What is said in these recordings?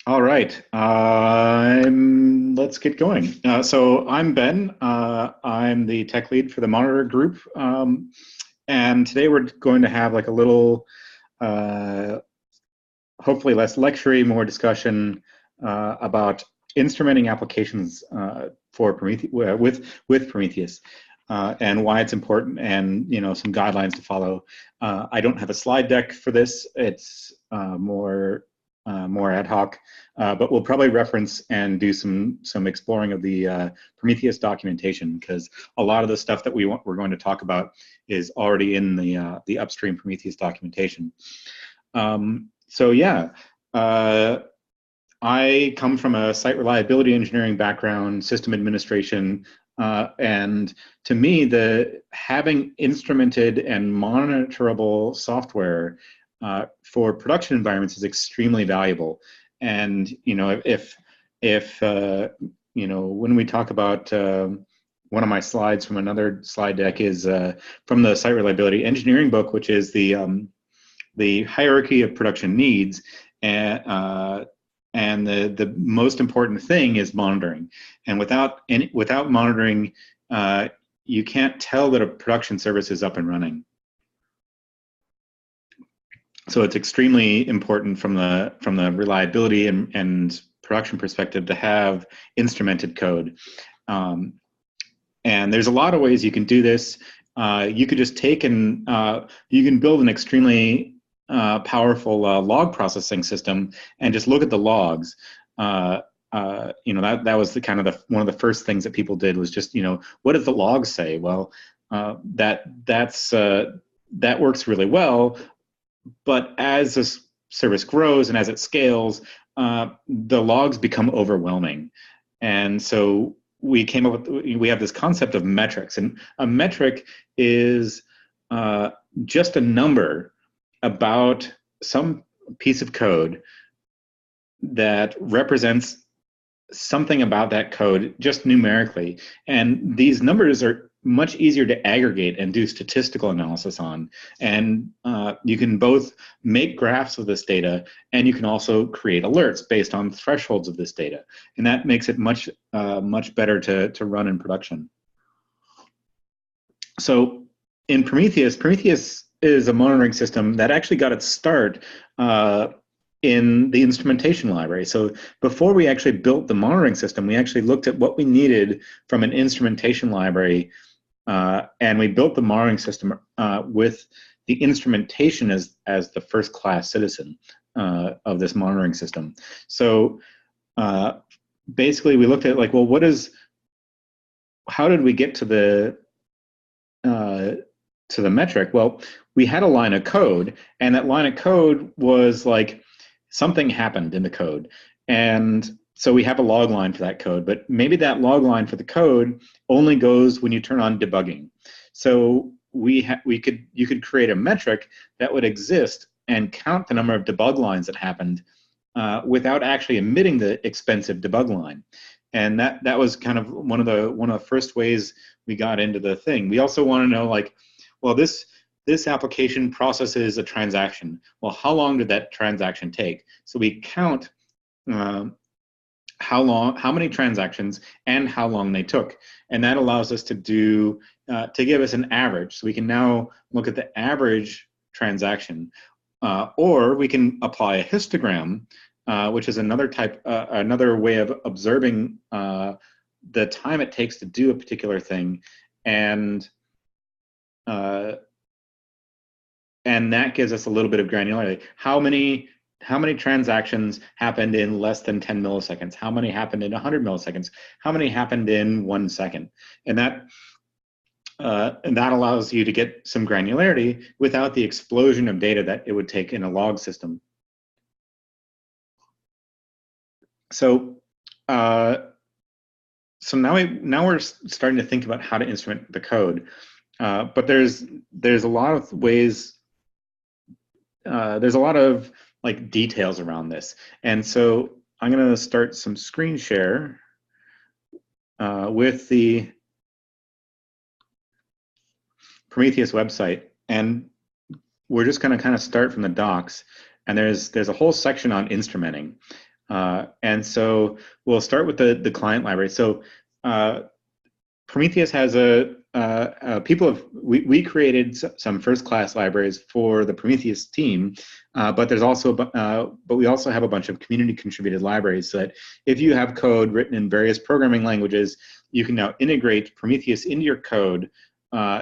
All right, let's get going. So I'm Ben. I'm the tech lead for the Monitor group, and today we're going to have like a little, uh, hopefully less lecture-y, more discussion about instrumenting applications for Prometheus with Prometheus. And why it's important, and some guidelines to follow. I don't have a slide deck for this. It's more ad hoc, but we'll probably reference and do some exploring of the Prometheus documentation, because a lot of the stuff that we're going to talk about is already in the upstream Prometheus documentation. So yeah. I come from a site reliability engineering background, system administration, and to me, having instrumented and monitorable software for production environments is extremely valuable. And if when we talk about one of my slides from another slide deck is from the site reliability engineering book, which is the hierarchy of production needs, and the most important thing is monitoring. And without monitoring, you can't tell that a production service is up and running. So it's extremely important from the reliability and production perspective to have instrumented code. And there's a lot of ways you can do this. You could just take and you can build an extremely powerful log processing system and just look at the logs. That was the kind of one of the first things that people did was just, what does the log say? Well, that works really well, but as this service grows and as it scales, the logs become overwhelming. And so we have this concept of metrics, and a metric is just a number about some piece of code that represents something about that code just numerically. And these numbers are much easier to aggregate and do statistical analysis on. And you can both make graphs of this data, and you can also create alerts based on thresholds of this data. And that makes it much better to run in production. So in Prometheus is a monitoring system that actually got its start in the instrumentation library. So before we actually built the monitoring system, we actually looked at what we needed from an instrumentation library, and we built the monitoring system with the instrumentation as the first class citizen of this monitoring system. So basically we looked at like, well, how did we get to the metric? Well, we had a line of code, and that line of code was like something happened in the code. And so we have a log line for that code, but maybe that log line for the code only goes when you turn on debugging. So you could create a metric that would exist and count the number of debug lines that happened without actually emitting the expensive debug line. And that was kind of one of the first ways we got into the thing. We also want to know, like, well, this application processes a transaction. Well, how long did that transaction take? So we count how many transactions and how long they took, and that allows us to give us an average. So we can now look at the average transaction, or we can apply a histogram, which is another way of observing the time it takes to do a particular thing, and that gives us a little bit of granularity. How many transactions happened in less than 10 milliseconds? How many happened in 100 milliseconds? How many happened in 1 second? And that allows you to get some granularity without the explosion of data that it would take in a log system. So now we're starting to think about how to instrument the code, but there's a lot of ways. There's a lot of like details around this, and so I'm going to start some screen share with the Prometheus website, and we're just going to kind of start from the docs. And there's a whole section on instrumenting. And so we'll start with the client library. So Prometheus has we created some first class libraries for the Prometheus team, but there's also but we also have a bunch of community contributed libraries so that if you have code written in various programming languages, you can now integrate Prometheus into your code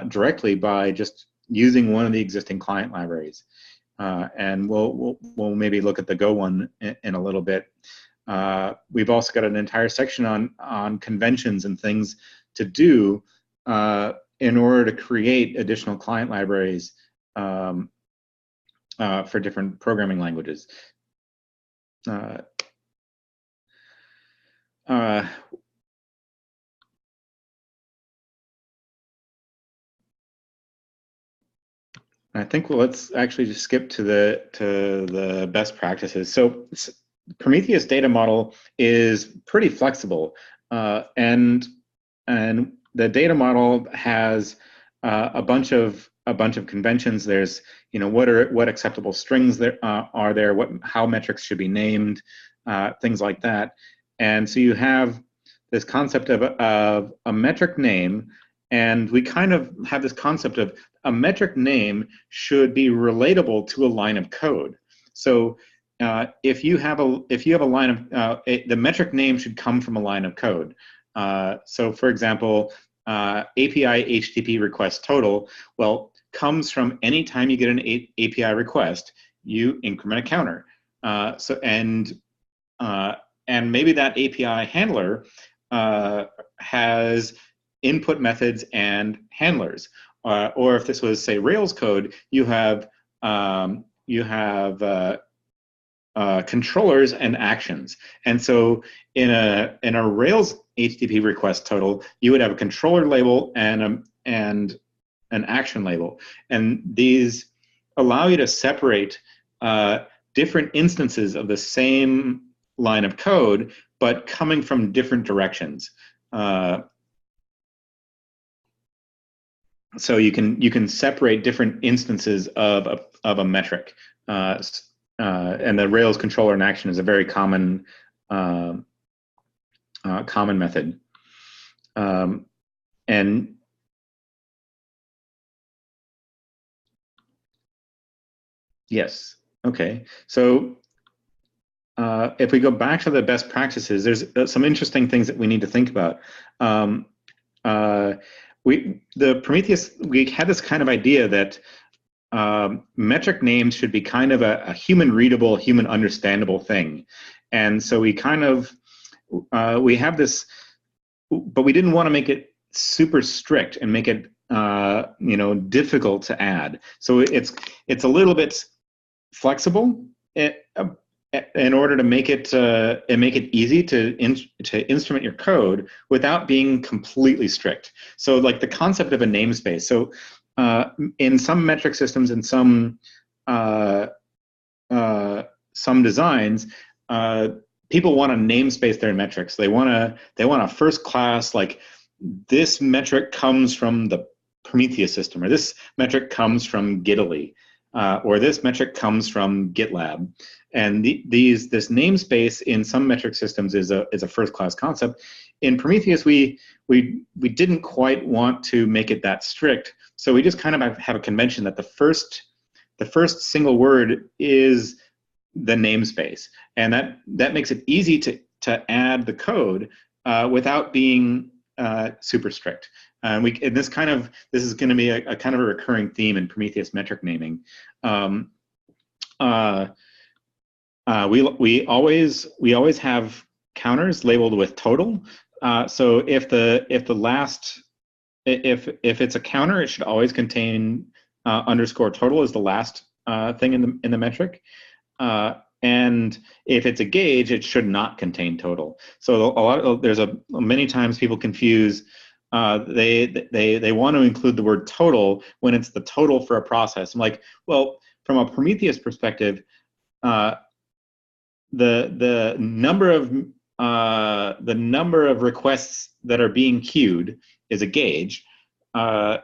directly by just using one of the existing client libraries. And we'll maybe look at the Go one in a little bit. We've also got an entire section on conventions and things to do in order to create additional client libraries for different programming languages. I think let's actually just skip to the best practices. So Prometheus data model is pretty flexible, and the data model has a bunch of conventions. There's what acceptable strings there are there, how metrics should be named, things like that. And so you have this concept of a metric name, and we kind of have this concept of a metric name should be relatable to a line of code. So if you have a line of the metric name should come from a line of code. So for example, API HTTP request total, well, comes from any time you get an API request, you increment a counter. And maybe that API handler has input methods and handlers. Or if this was, say, Rails code, you have controllers and actions. And so in a Rails HTTP request total, you would have a controller label and an action label. And these allow you to separate different instances of the same line of code, but coming from different directions. So you can separate different instances of a metric, and the Rails controller in action is a very common method. And yes, okay. So if we go back to the best practices, there's some interesting things that we need to think about. The Prometheus, we had this kind of idea that metric names should be kind of a human readable, human understandable thing. And so we kind of, we have this, but we didn't want to make it super strict and make it, difficult to add. So it's a little bit flexible in order to make it easy to instrument your code without being completely strict. So like the concept of a namespace. So in some metric systems and some designs, people want to namespace their metrics. They want a first class, like this metric comes from the Prometheus system, or this metric comes from Gitaly, or this metric comes from GitLab. And this namespace in some metric systems is a first class concept. In Prometheus, we didn't quite want to make it that strict, so we just kind of have a convention that the first single word is the namespace, and that makes it easy to add the code without being super strict. This is going to be a kind of a recurring theme in Prometheus metric naming. We always have counters labeled with total. So if it's a counter, it should always contain underscore total as the last thing in the metric. And if it's a gauge, it should not contain total. So many times people confuse. They want to include the word total when it's the total for a process. I'm like, well, from a Prometheus perspective, the number of requests that are being queued is a gauge, but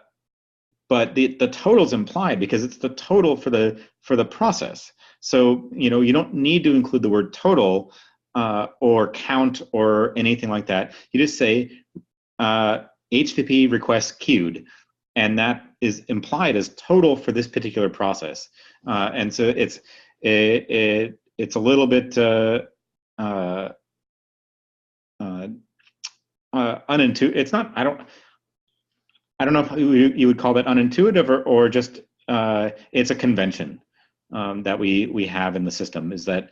the total is implied because it's the total for the process. So you don't need to include the word total or count or anything like that. You just say HTTP request queued, and that is implied as total for this particular process. And so it's a little bit unintuitive. It's not. I don't know if you would call that unintuitive or just it's a convention that we have in the system. Is that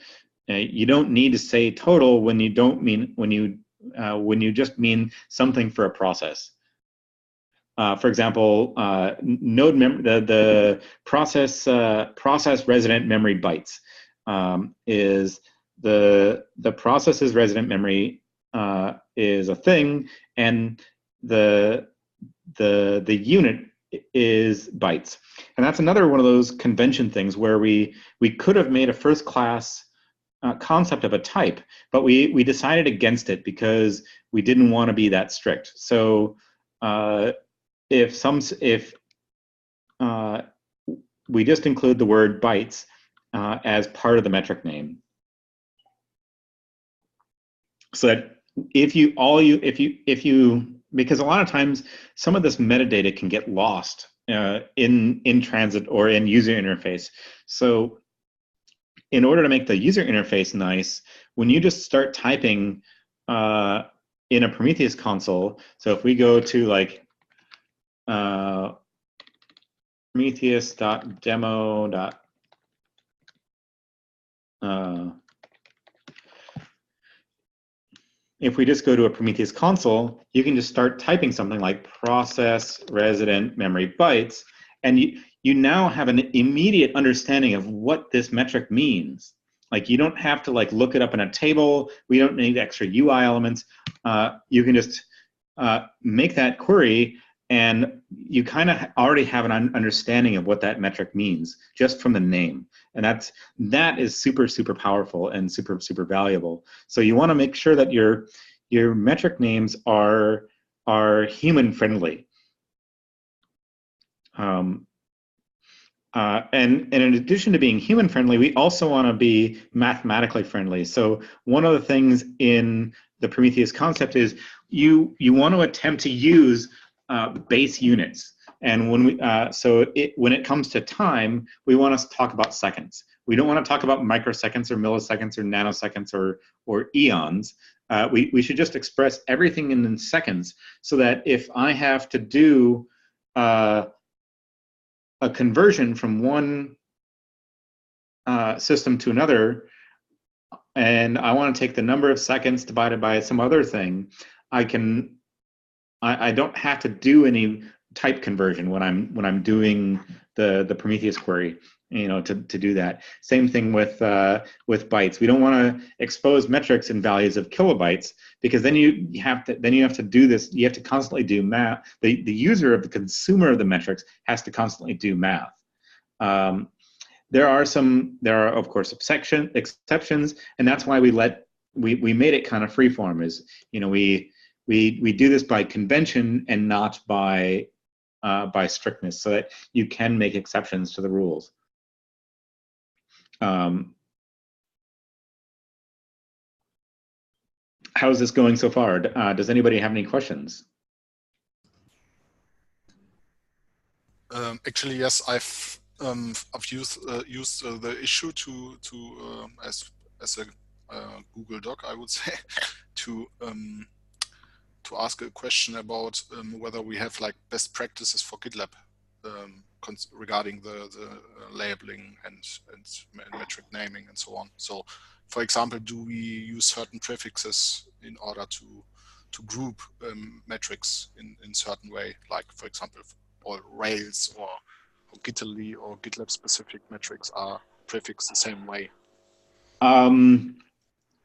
you don't need to say total when you don't mean when you just mean something for a process. For example, the process resident memory bytes is the process's resident memory is a thing, and the unit is bytes. And that's another one of those convention things where we could have made a first class concept of a type, but we decided against it because we didn't want to be that strict. So if we just include the word bytes as part of the metric name, so that because a lot of times some of this metadata can get lost in transit or in user interface. So in order to make the user interface nice, when you just start typing in a Prometheus console, so if we go to like prometheus.demo. If we just go to a Prometheus console, you can just start typing something like process resident memory bytes, and you now have an immediate understanding of what this metric means. Like you don't have to like look it up in a table. We don't need extra UI elements. You can just make that query, and you kind of already have an understanding of what that metric means just from the name. And that is super, super powerful and super, super valuable. So you want to make sure that your metric names are human friendly. And in addition to being human friendly, we also want to be mathematically friendly. So one of the things in the Prometheus concept is you want to attempt to use base units. And when when it comes to time, we want to talk about seconds. We don't want to talk about microseconds or milliseconds or nanoseconds or eons. We should just express everything in seconds, so that if I have to do a conversion from one system to another, and I want to take the number of seconds divided by some other thing, I don't have to do any type conversion when I'm doing the Prometheus query, to do that. Same thing with bytes. We don't want to expose metrics in values of kilobytes, because then you have to do this. You have to constantly do math. The user, of the consumer of the metrics, has to constantly do math. There are of course exceptions, and that's why we made it kind of freeform. Is we do this by convention and not by strictness, so that you can make exceptions to the rules. How's this going so far? Does anybody have any questions? Actually, yes. I've used the issue as a Google Doc, I would say, to ask a question about whether we have like best practices for GitLab regarding the labeling and metric naming and so on. So, for example, do we use certain prefixes in order to group metrics in certain way, like, for example, all Rails or Gitly or GitLab specific metrics are prefixed the same way?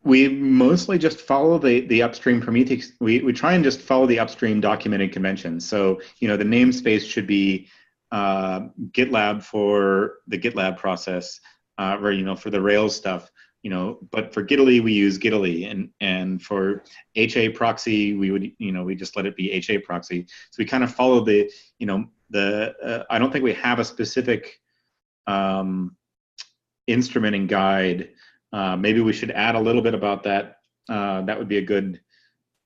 We mostly just follow the upstream Prometheus. We try and just follow the upstream documented conventions. So the namespace should be GitLab for the GitLab process, or for the Rails stuff. But for Gitly we use Gitly, and for HA proxy we just let it be HA proxy. So we kind of follow the I don't think we have a specific instrumenting guide maybe we should add a little bit about that. That would be a good.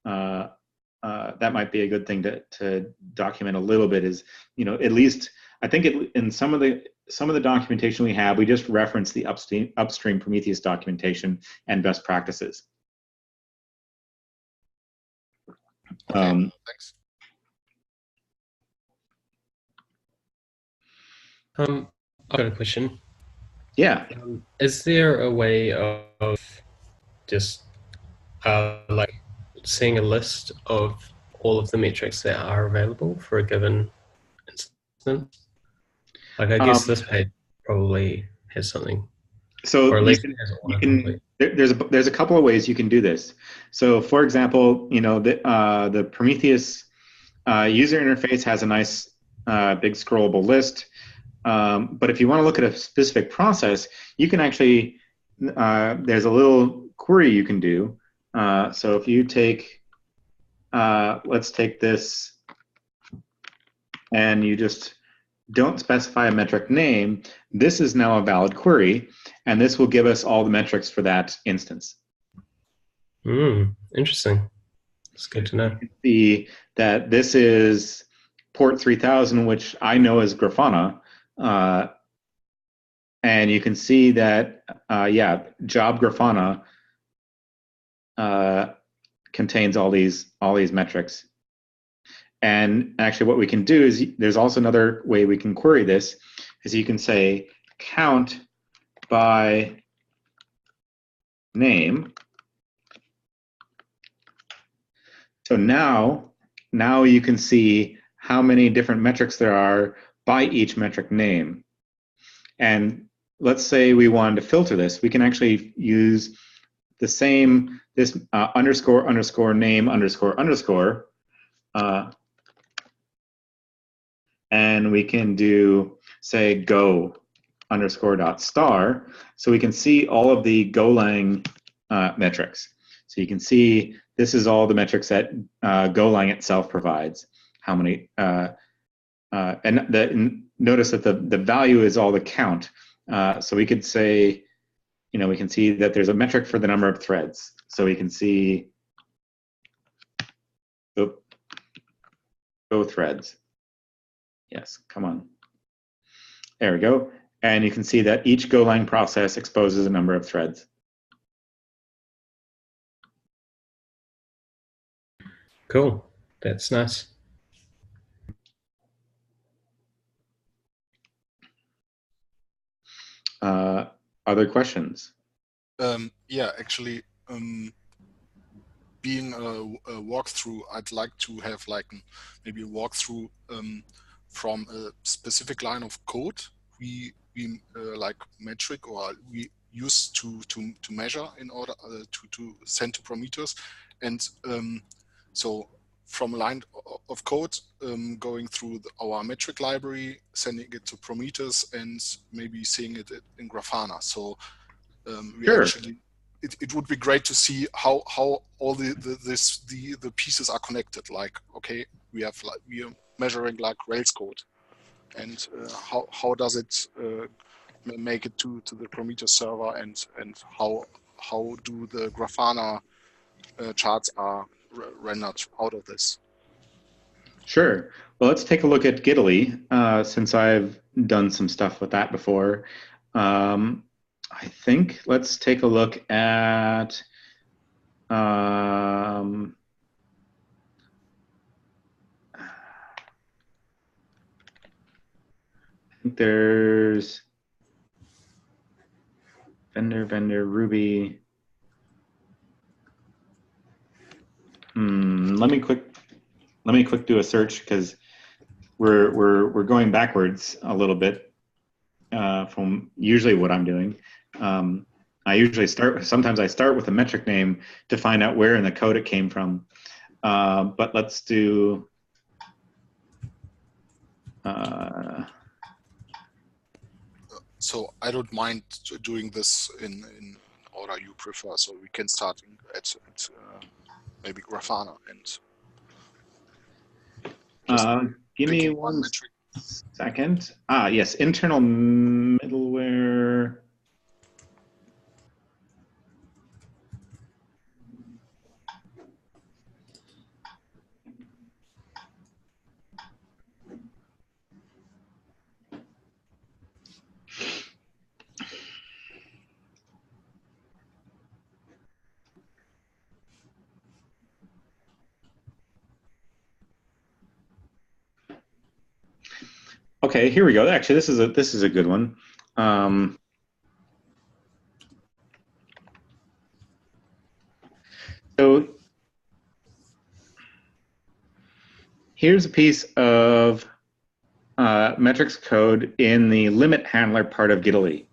That might be a good thing to document a little bit. Is at least I think in some of the documentation we have, we just reference the upstream Prometheus documentation and best practices. Okay, thanks. I've got a question. Yeah. Is there a way of just like seeing a list of all of the metrics that are available for a given instance? Like I guess this page probably has something. So or at least there's a couple of ways you can do this. So for example, the Prometheus user interface has a nice big scrollable list. But if you want to look at a specific process, you can actually, there's a little query you can do. So if you take, let's take this, and you just don't specify a metric name, this is now a valid query, and this will give us all the metrics for that instance. Interesting. It's good to know. You can see that this is port 3000, which I know as Grafana. And you can see that, job Grafana contains all these metrics. And actually what we can do is, there's also another way we can query this, is you can say count by name. So now you can see how many different metrics there are by each metric name. And let's say we wanted to filter this, we can actually use the same, this underscore underscore name underscore underscore, and we can do, say, go underscore dot star, so we can see all of the Golang metrics. So you can see this is all the metrics that Golang itself provides. How many, and notice that the value is all the count. So we could say, we can see that there's a metric for the number of threads. So we can see, go threads. Yes, come on. There we go. And you can see that each Golang process exposes a number of threads. Cool. That's nice. Other questions? Yeah, actually, being a walkthrough, I'd like to have maybe a walkthrough from a specific line of code we like metric, or we use to measure in order to send to Prometheus, and so from a line of code going through our metric library, sending it to Prometheus, and maybe seeing it in Grafana. So we Sure. actually, it would be great to see how all the pieces are connected. Like, okay, we are measuring like Rails code, and how does it make it to the Prometheus server, and how do the Grafana charts are rendered out of this? Sure. Well, let's take a look at Gitaly, since I've done some stuff with that before. I think let's take a look at I think there's vendor Ruby. Let me quick do a search, because we're going backwards a little bit from usually what I'm doing. I usually sometimes I start with a metric name to find out where in the code it came from. But let's do so I don't mind doing this in order you prefer. So we can start at maybe Grafana and give me one second. Yes, internal middleware. Okay, here we go. Actually, this is a good one. So here's a piece of metrics code in the limit handler part of Giddily.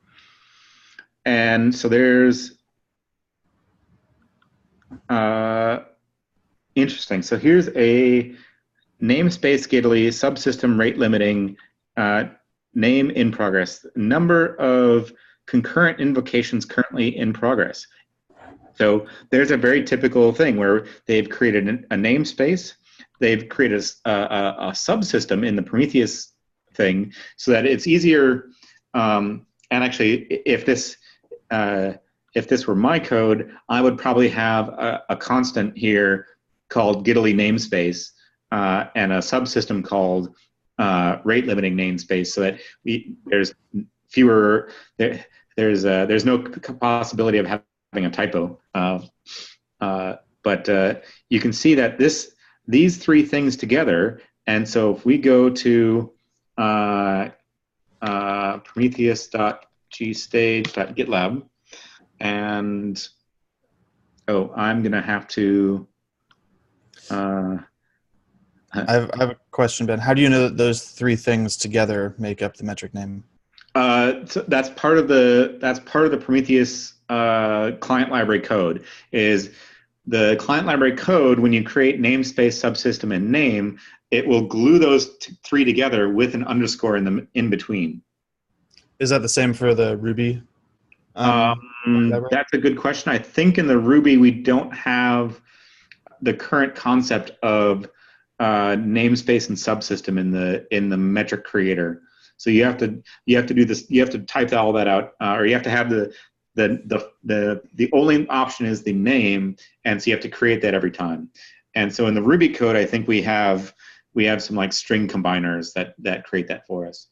And so there's interesting. So here's a namespace Giddily subsystem rate limiting name in progress. Number of concurrent invocations currently in progress. So there's a very typical thing where they've created a namespace. They've created a subsystem in the Prometheus thing so that it's easier. And actually, if this were my code, I would probably have a constant here called Giddily namespace and a subsystem called rate limiting namespace, so that there's fewer. There's no possibility of having a typo. But you can see that these three things together, and so if we go to prometheus.gstage.gitlab, and I'm gonna have to. I have a question, Ben. How do you know that those three things together make up the metric name? So that's part of the Prometheus client library code. Is the client library code, when you create namespace, subsystem, and name, it will glue those three together with an underscore in between. Is that the same for the Ruby? That's a good question. I think in the Ruby we don't have the current concept of namespace and subsystem in the metric creator. So you have to do this. You have to type all that out, or you have to have the only option is the name, and so you have to create that every time. And so in the Ruby code, I think we have some like string combiners that create that for us.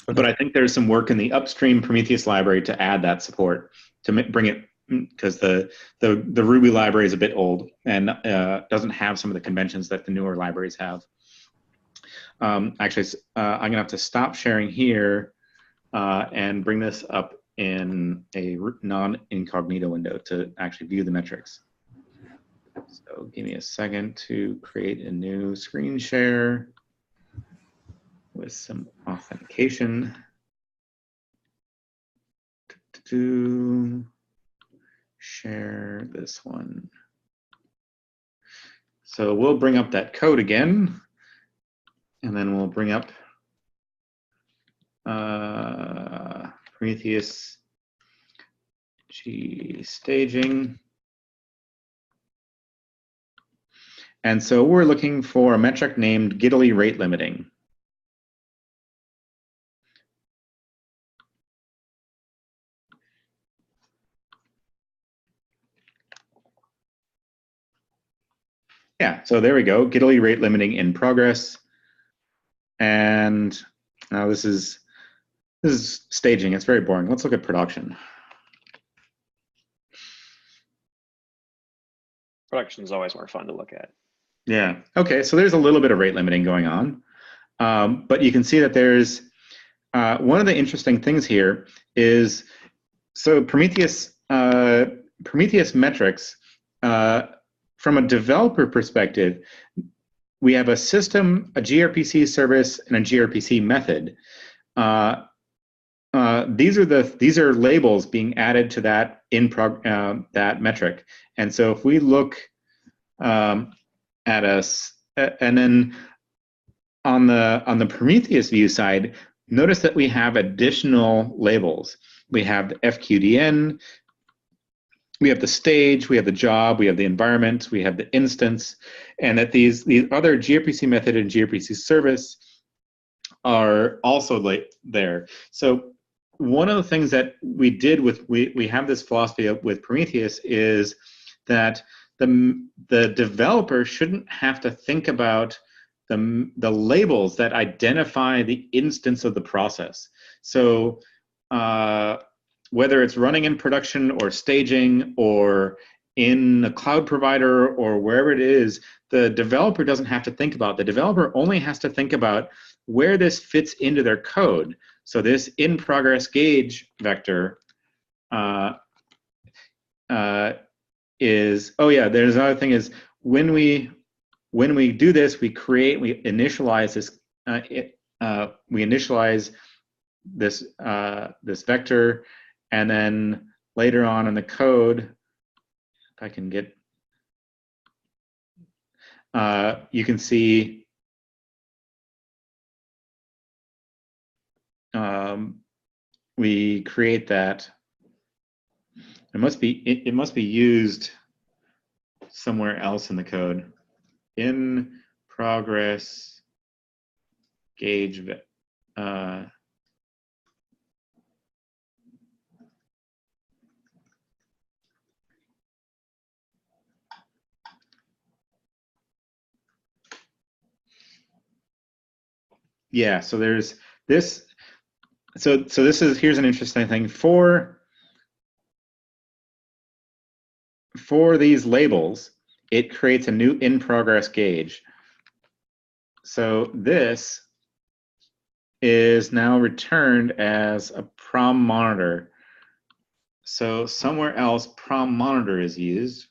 Okay. But I think there's some work in the upstream Prometheus library to add that support to bring it, because the Ruby library is a bit old and doesn't have some of the conventions that the newer libraries have. Actually, I'm gonna have to stop sharing here and bring this up in a non-incognito window to actually view the metrics. So give me a second to create a new screen share with some authentication. To share this one. So we'll bring up that code again, and then we'll bring up Prometheus staging. And so we're looking for a metric named Giddily rate limiting. Yeah, so there we go, Giddily rate limiting in progress. And now this is staging. It's very boring. Let's look at production. Production is always more fun to look at. Yeah. Okay. So there's a little bit of rate limiting going on, but you can see that there's one of the interesting things here is so Prometheus metrics from a developer perspective. We have a system, a gRPC service, and a gRPC method. These are labels being added to that that metric. And so if we look at us, and then on the Prometheus view side, notice that we have additional labels. We have the FQDN, we have the stage, we have the job, we have the environment, we have the instance, and that these other gRPC method and gRPC service are also there. So one of the things that we did we have this philosophy with Prometheus is that the developer shouldn't have to think about the labels that identify the instance of the process. So whether it's running in production or staging or in a cloud provider or wherever it is, the developer doesn't have to think about. The developer only has to think about where this fits into their code. So this in progress gauge vector is, oh yeah, there's another thing is when we do this, we initialize this, we initialize this this vector, and then later on in the code, if I can get, you can see we create that. It must be used somewhere else in the code. In progress gauge. Yeah, so there's this. So this is, here's an interesting thing for these labels. It creates a new in progress gauge. So this is now returned as a prom monitor. So somewhere else, prom monitor is used.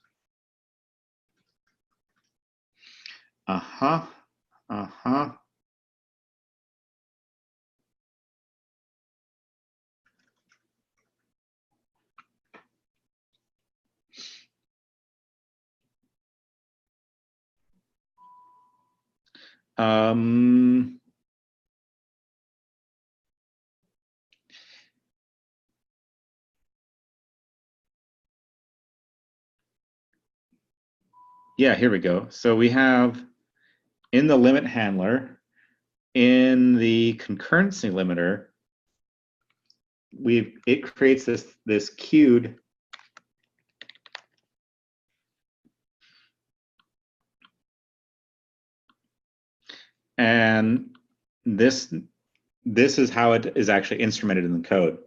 Yeah, here we go. So we have in the limit handler, in the concurrency limiter, it creates this queued and this is how it is actually instrumented in the code.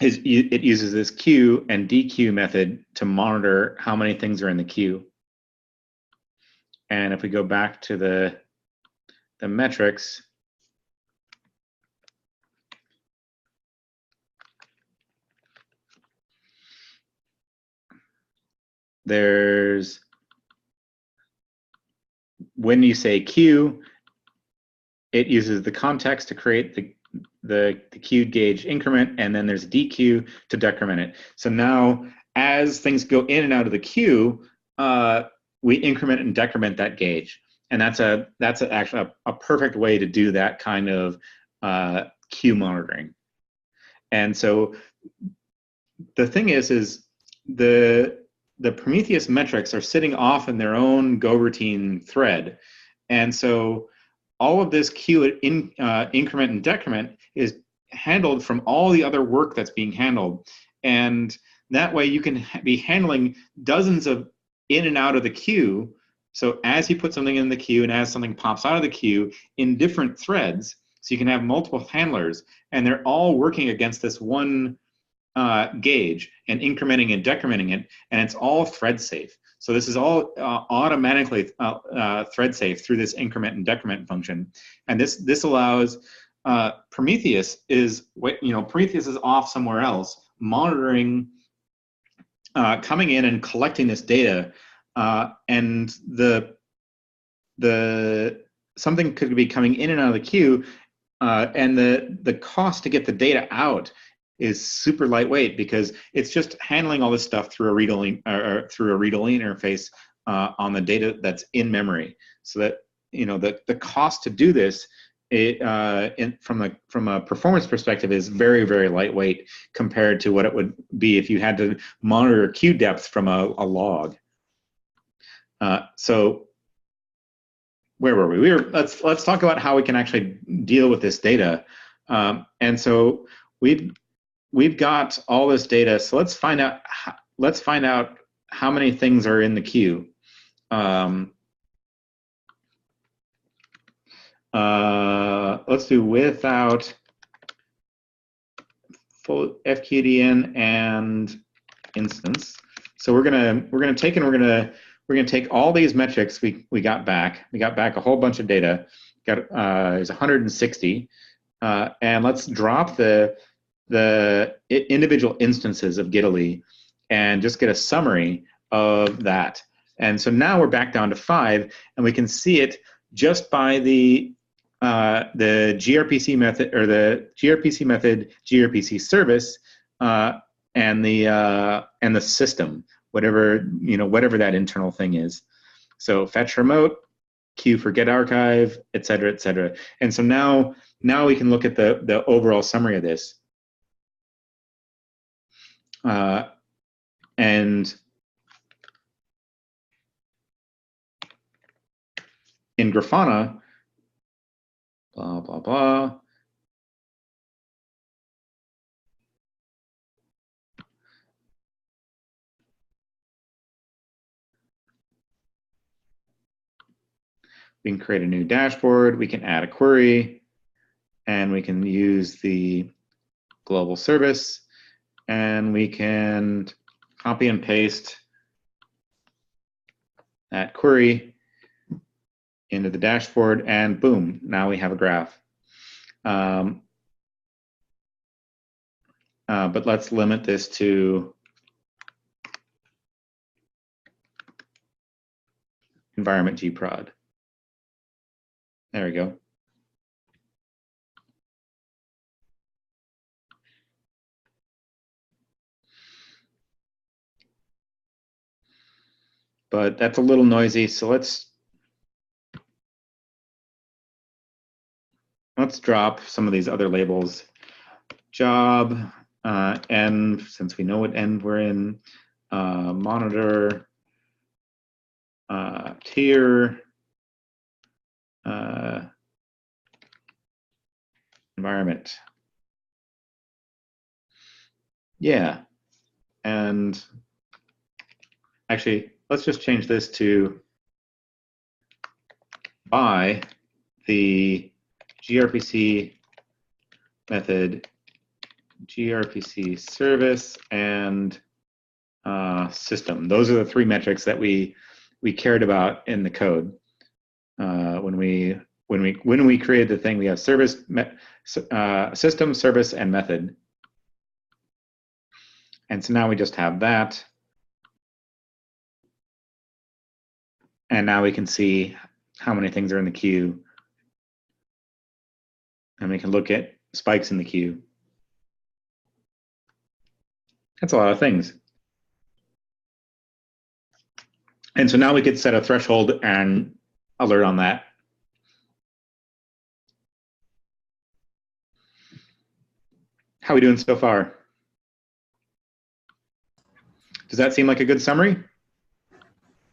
It uses this queue and dequeue method to monitor how many things are in the queue. And if we go back to the metrics, there's, when you say queue, it uses the context to create the queued gauge increment, and then there's dequeue to decrement it. So now as things go in and out of the queue, we increment and decrement that gauge. And that's actually a perfect way to do that kind of queue monitoring. And so the thing is the Prometheus metrics are sitting off in their own Go routine thread. And so all of this queue increment and decrement is handled from all the other work that's being handled. And that way you can be handling dozens of in and out of the queue. So as you put something in the queue and as something pops out of the queue in different threads, so you can have multiple handlers, and they're all working against this one gauge and incrementing and decrementing it, and it's all thread safe. So this is all automatically thread safe through this increment and decrement function, and this allows Prometheus is Prometheus is off somewhere else monitoring, coming in and collecting this data, and the something could be coming in and out of the queue, and the cost to get the data out is super lightweight because it's just handling all this stuff through a read-only interface on the data that's in memory. So that the cost to do this, from a performance perspective, is very, very lightweight compared to what it would be if you had to monitor queue depth from a log. So where were we? Let's talk about how we can actually deal with this data. And so we've got all this data. So let's find out how many things are in the queue. Let's do without full FQDN and instance. So we're gonna take all these metrics we got back. We got back a whole bunch of data. Got there's 160, and let's drop the individual instances of Gitaly and just get a summary of that. And so now we're back down to 5, and we can see it just by the gRPC method, or the gRPC method, gRPC service, and the system, whatever that internal thing is. So fetch remote, queue for get archive, et cetera, et cetera. And so now we can look at the overall summary of this. And in Grafana, blah, blah, blah. We can create a new dashboard. We can add a query, and we can use the global service, and we can copy and paste that query into the dashboard, and boom, now we have a graph. But let's limit this to environment gprod. There we go. But that's a little noisy, so let's drop some of these other labels. Job, end, since we know what end we're in, monitor, tier, environment. Yeah, and actually, let's just change this to by the gRPC method, gRPC service, and system. Those are the 3 metrics that we cared about in the code. When we created the thing, we have service, system, service, and method. And so now we just have that. And now we can see how many things are in the queue. And we can look at spikes in the queue. That's a lot of things. And so now we could set a threshold and alert on that. How are we doing so far? Does that seem like a good summary?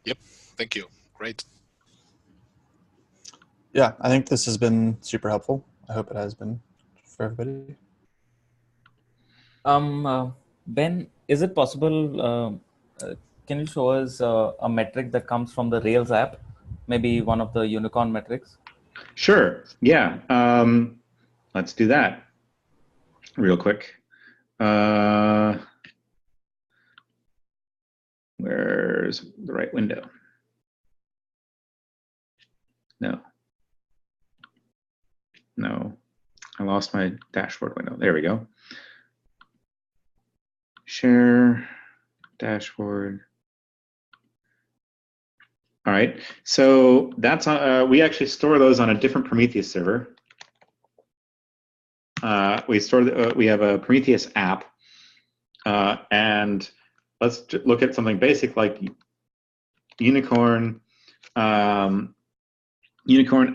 Yep, thank you. Great. Yeah, I think this has been super helpful. I hope it has been for everybody. Ben, is it possible, can you show us a metric that comes from the Rails app? Maybe one of the unicorn metrics? Sure, yeah. Let's do that real quick. Where's the right window? No, I lost my dashboard window. There we go. Share dashboard. All right, so that's we actually store those on a different Prometheus server. We have a Prometheus app, and let's look at something basic like unicorn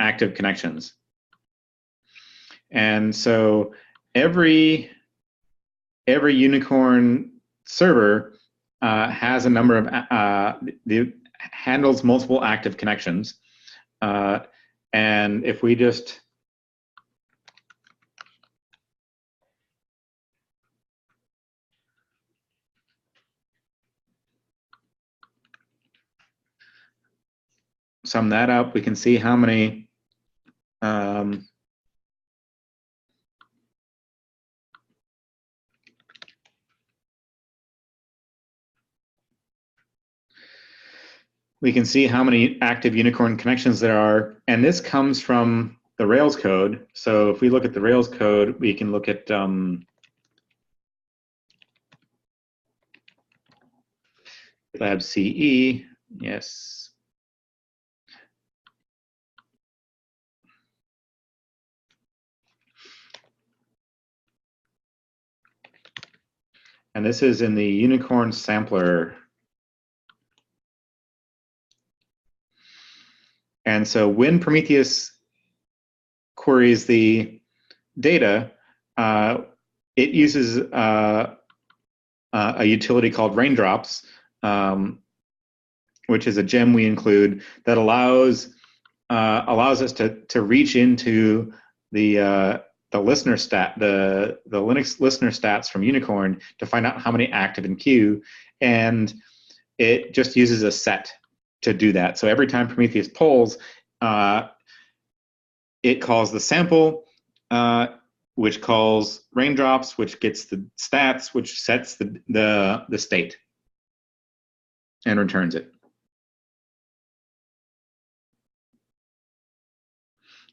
active connections. And so every unicorn server has a number of handles multiple active connections, and if we just sum that up, we can see how many we can see how many active unicorn connections there are. And this comes from the Rails code. So if we look at the Rails code, we can look at GitLab CE. Yes. And this is in the unicorn sampler. And so when Prometheus queries the data, it uses a utility called raindrops, which is a gem we include that allows us to reach into the listener the Linux listener stats from Unicorn to find out how many active in queue, and it just uses a set to do that. So every time Prometheus polls, it calls the sample, which calls raindrops, which gets the stats, which sets the state, and returns it.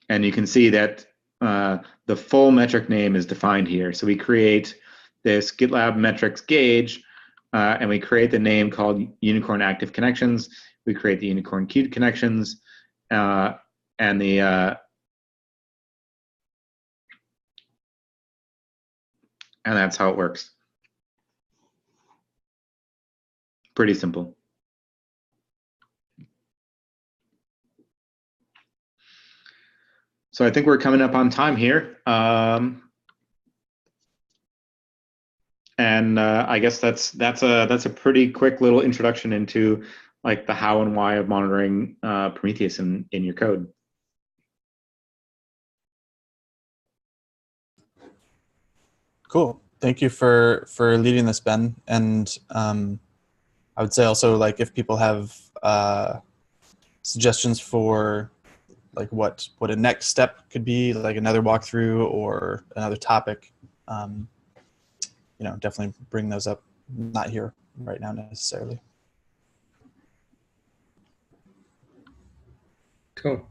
And you can see that the full metric name is defined here. So we create this GitLab metrics gauge, and we create the name called Unicorn Active Connections. We create the Unicorn Queued Connections, and that's how it works. Pretty simple. So I think we're coming up on time here. And I guess that's a pretty quick little introduction into like the how and why of monitoring Prometheus in your code. Cool. Thank you for leading this, Ben. And I would say also, like, if people have suggestions for like what a next step could be, like another walkthrough or another topic, definitely bring those up. Not here right now necessarily. Cool.